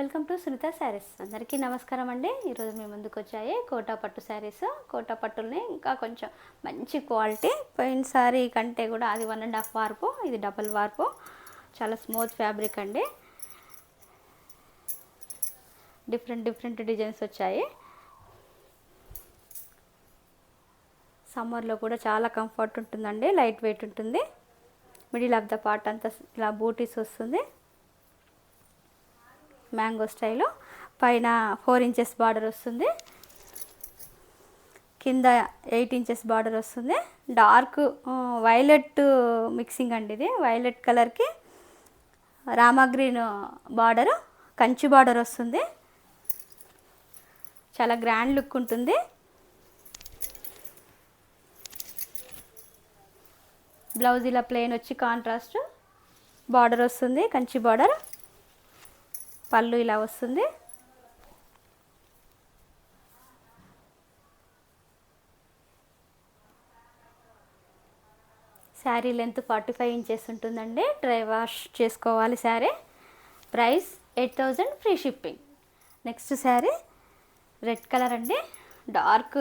Welcome to Sunitha saris. అందరికీ నమస్కారం అండి. ఈరోజు మీ ముందుకు వచ్చాయి కోటా పట్టు శారీస్. కోటా పట్టుల్ని ఇంకా కొంచెం మంచి క్వాలిటీ, పోయిన సారీ కంటే కూడా అది 1.5 వార్పు, ఇది డబల్ వార్పు, చాలా స్మూత్ ఫ్యాబ్రిక్ అండి. డిఫరెంట్ డిజైన్స్ వచ్చాయి. సమ్మర్లో కూడా చాలా కంఫర్ట్ ఉంటుందండి, లైట్ వెయిట్ ఉంటుంది. మిడిల్ ఆఫ్ ద పార్ట్ అంతా ఇలా బూటీస్ వస్తుంది, మ్యాంగో స్టైలు. పైన 4 ఇంచెస్ బార్డర్ వస్తుంది, కింద 8 ఇంచెస్ బార్డర్ వస్తుంది. డార్క్ వైలెట్ మిక్సింగ్ అండి, ఇది వైలెట్ కలర్కి Rama green border, Kanchi border వస్తుంది. చాలా గ్రాండ్ లుక్ ఉంటుంది. బ్లౌజ్ ఇలా ప్లెయిన్ వచ్చి కాంట్రాస్ట్ బార్డర్ వస్తుంది, కంచి బార్డర్. పళ్ళు ఇలా వస్తుంది. శారీ లెంత్ 45 ఇంచెస్ ఉంటుందండి. డ్రై వాష్ చేసుకోవాలి saree. Price 8000 free shipping. Next saree red colour అండి, డార్క్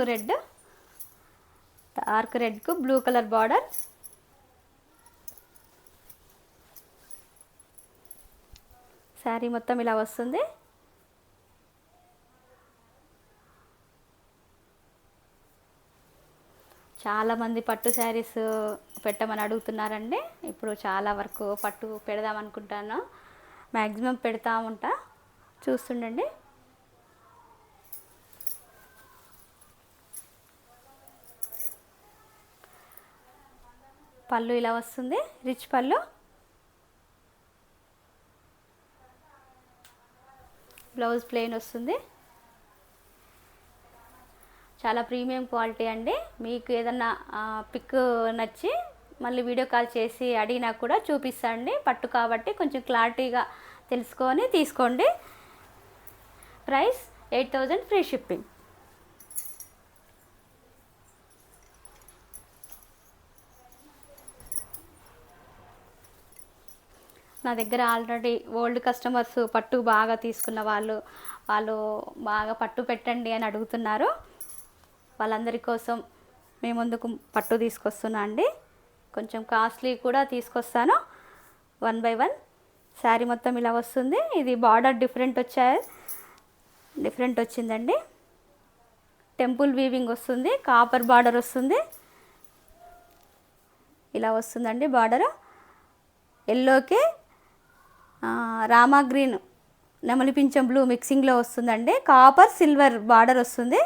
రెడ్కు బ్లూ కలర్ బార్డర్. శారీ మొత్తం ఇలా వస్తుంది. చాలామంది పట్టు శారీస్ పెట్టమని అడుగుతున్నారండి. ఇప్పుడు చాలా వరకు పట్టు పెడదామనుకుంటాను, మ్యాక్సిమం పెడతా ఉంటా, చూస్తుండండి. పళ్ళు ఇలా వస్తుంది, రిచ్ పళ్ళు. బ్లౌజ్ ప్లెయిన్ వస్తుంది. చాలా ప్రీమియం క్వాలిటీ అండి. మీకు ఏదన్నా పిక్ నచ్చి మళ్ళీ వీడియో కాల్ చేసి అడిగినా కూడా చూపిస్తాండి. పట్టు కాబట్టి కొంచెం క్లారిటీగా తెలుసుకొని తీసుకోండి. Price 8000 free shipping. నా దగ్గర ఆల్రెడీ ఓల్డ్ కస్టమర్స్ పట్టు బాగా తీసుకున్న వాళ్ళు బాగా పట్టు పెట్టండి అని అడుగుతున్నారు. వాళ్ళందరి కోసం మీ ముందుకు పట్టు తీసుకొస్తున్నా అండి. కొంచెం కాస్ట్లీ కూడా తీసుకొస్తాను. 1 by 1 శారీ మొత్తం ఇలా వస్తుంది. ఇది బార్డర్ డిఫరెంట్ వచ్చిందండి. టెంపుల్ వీవింగ్ వస్తుంది, కాపర్ బార్డర్ వస్తుంది. ఇలా వస్తుందండి బార్డర్. ఎల్లోకి రామా గ్రీన్, నెమలి పింఛం బ్లూ మిక్సింగ్లో వస్తుందండి. కాపర్ సిల్వర్ బార్డర్ వస్తుంది.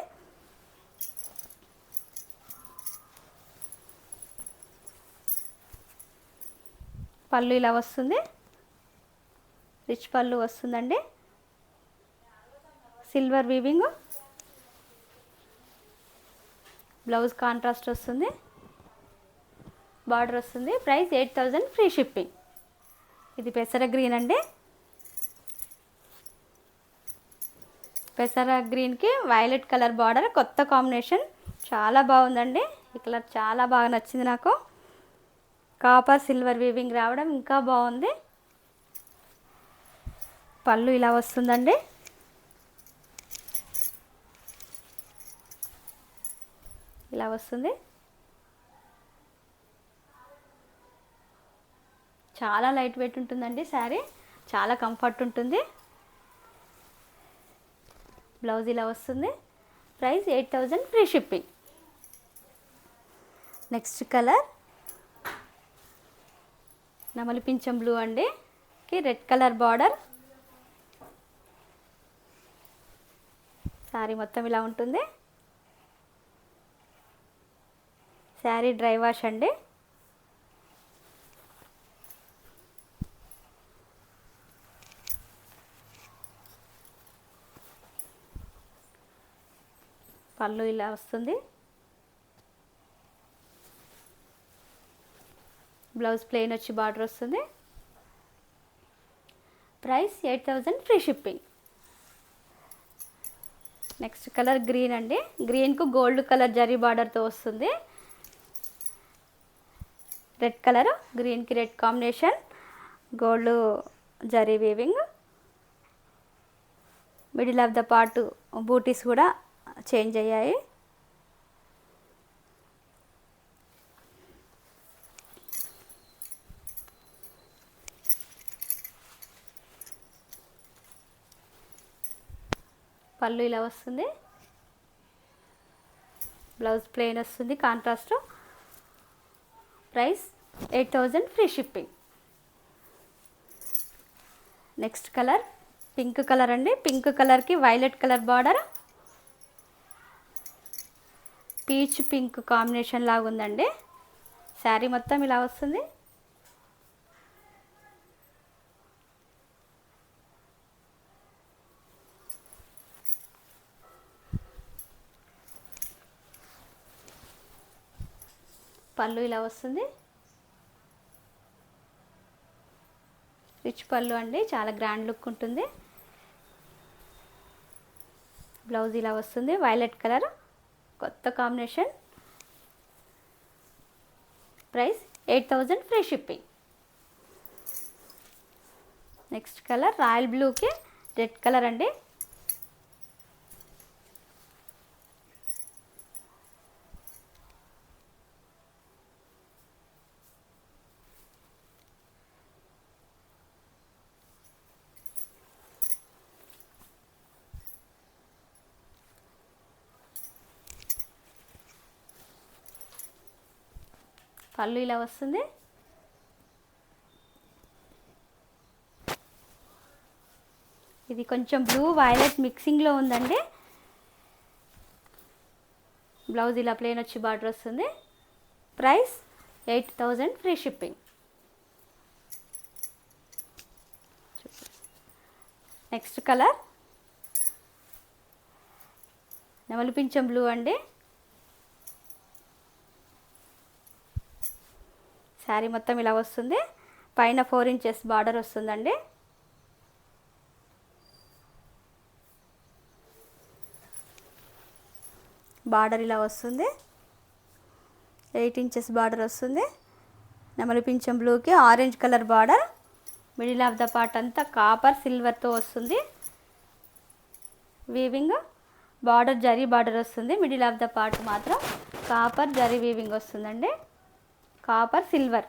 పళ్ళు ఇలా వస్తుంది, రిచ్ పళ్ళు వస్తుందండి. Silver weaving. బ్లౌజ్ కాంట్రాస్ట్ వస్తుంది, బార్డర్ వస్తుంది. Price 8000 free shipping. ఇది పెసర గ్రీన్ అండి. పెసర గ్రీన్కి వైలెట్ కలర్ బార్డర్, కొత్త కాంబినేషన్, చాలా బాగుందండి. ఈ కలర్ చాలా బాగా నచ్చింది నాకు. కాపర్ సిల్వర్ వీవింగ్ రావడం ఇంకా బాగుంది. పళ్ళు ఇలా వస్తుందండి. ఇలా వస్తుంది. చాలా లైట్ వెయిట్ ఉంటుందండి శారీ, చాలా కంఫర్ట్ ఉంటుంది. బ్లౌజ్ ఇలా వస్తుంది. Price 8000 free shipping. Next colour నెమలి పింఛం బ్లూ అండి, రెడ్ కలర్ బార్డర్. శారీ మొత్తం ఇలా ఉంటుంది. శారీ డ్రై వాష్ అండి. పళ్ళు ఇలా వస్తుంది. బ్లౌజ్ ప్లెయిన్ వచ్చి బార్డర్ వస్తుంది. Price 8000 free shipping. Next colour green అండి. గ్రీన్కు గోల్డ్ కలర్ జరీ బార్డర్తో వస్తుంది. రెడ్ కలర్, గ్రీన్కి red combination, gold zari weaving. Middle of the part booties కూడా చేంజ్ అయ్యాయి. పళ్ళు ఇలా వస్తుంది. బ్లౌజ్ ప్లెయిన్ వస్తుంది contrast. Price 8000 free shipping. Next colour pink colour అండి. పింక్ కలర్కి violet colour border, peach pink combination లాగా ఉందండి. శారీ మొత్తం ఇలా వస్తుంది. పళ్ళు ఇలా వస్తుంది. రిచ్ పళ్ళు అండి, చాలా గ్రాండ్ లుక్ ఉంటుంది. బ్లౌజ్ ఇలా వస్తుంది. వైలెట్ కలర్ కొత్త combination. Price 8000 free shipping. Next colour royal బ్లూకి రెడ్ కలర్ అండి. పళ్ళు ఇలా వస్తుంది. ఇది కొంచెం బ్లూ వైలెట్ మిక్సింగ్లో ఉందండి. బ్లౌజ్ ఇలా ప్లెయిన్ వచ్చి బార్డర్ వస్తుంది. Price 8000 free shipping. Next colour నెమలి పింఛం బ్లూ అండి. శారీ మొత్తం ఇలా వస్తుంది. పైన 4 ఇంచెస్ బార్డర్ వస్తుందండి. బార్డర్ ఇలా వస్తుంది. 8 ఇంచెస్ బార్డర్ వస్తుంది. నెమలి పింఛం బ్లూకి orange colour border. Middle of the part అంతా కాపర్ సిల్వర్తో వస్తుంది. వీవింగ్ బార్డర్ జరీ బార్డర్ వస్తుంది. మిడిల్ ఆఫ్ ద పార్ట్ మాత్రం కాపర్ జరీ వీవింగ్ వస్తుందండి. Copper silver.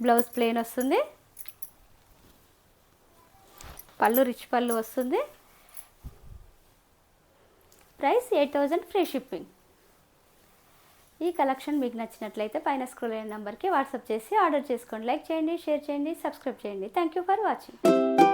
బ్లౌజ్ ప్లెయిన్ వస్తుంది. పళ్ళు రిచ్ పళ్ళు వస్తుంది. Price 8000 free shipping. ఈ కలెక్షన్ మీకు నచ్చినట్లయితే పైన స్క్రోల్ అయిన నెంబర్కి వాట్సాప్ చేసి ఆర్డర్ చేసుకోండి. లైక్ చేయండి, షేర్ చేయండి, సబ్స్క్రైబ్ చేయండి. Thank you for watching.